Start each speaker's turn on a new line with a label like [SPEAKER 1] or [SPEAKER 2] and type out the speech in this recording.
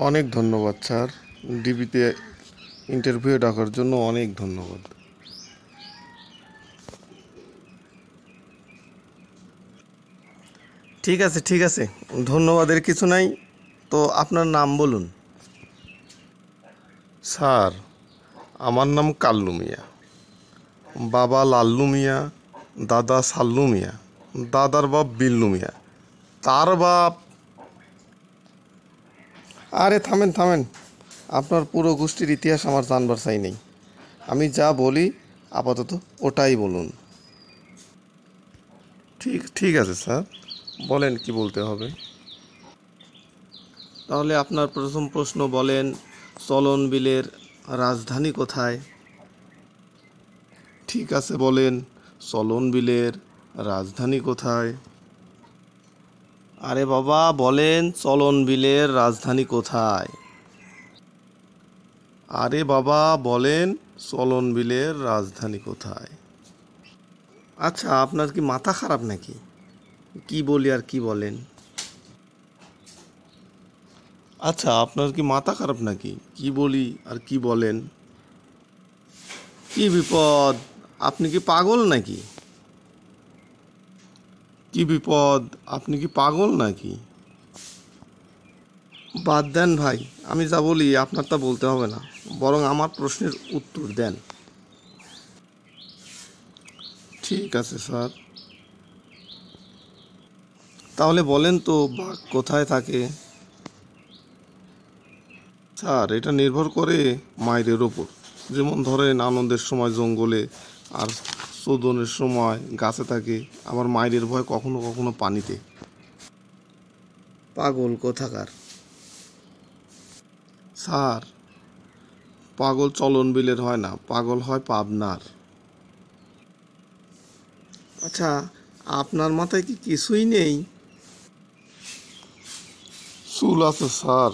[SPEAKER 1] অনেক ধন্যবাদ sir. ডিবিতে interview ডাকার জন্য অনেক ধন্যবাদ। ঠিক আছে, ঠিক আছে, ধন্যবাদের কিছু নাই। তো আপনার নাম বলুন। স্যার, আমার নাম কাল্লু মিয়া। বাবা লাল্লু মিয়া, দাদা সাল্লু মিয়া, দাদার বাপ বিল্লু মিয়া, তার বাপ। আরে থামেন থামেন, আপনার পুরো গোষ্ঠীর ইতিহাস আমার জানবার চাই নেই। আমি যা বলি আপাতত ওটাই বলুন। ঠিক ঠিক আছে স্যার, বলেন কি বলতে হবে। তাহলে আপনার প্রথম প্রশ্ন বলেন, চলন বিলের রাজধানী কোথায়? ঠিক আছে, বলেন চলন বিলের রাজধানী কোথায়? আরে বাবা, বলেন চলন বিলের রাজধানী কোথায়? আরে বাবা, বলেন চলন বিলের রাজধানী কোথায়? আচ্ছা, আপনার কি মাথা খারাপ নাকি? কি বলি আর কি বলেন? আচ্ছা, আপনার কি মাথা খারাপ নাকি? কি বলি আর কি বলেন? কি বিপদ? আপনি কি পাগল নাকি? কি বিপদ? আপনি কি পাগল নাকি? বাদ দেন ভাই, আমি যা বলি আপনার তা বলতে হবে না, বরং আমার প্রশ্নের উত্তর দেন। ঠিক আছে স্যার। তাহলে বলেন তো, বাঘ কোথায় থাকে? স্যার, এটা নির্ভর করে মায়ের ওপর। যেমন ধরেন আনন্দের সময় জঙ্গলে, আর শোধনের সময় গাছে থাকে, আবার মায়ের ভয় কখনো কখনো পানিতে। পাগল কোথাকার! স্যার, পাগল চলন বিলের হয় না, পাগল হয় পাবনার। আচ্ছা, আপনার মাথায় কি কিছুই নেই? চুল আছে স্যার,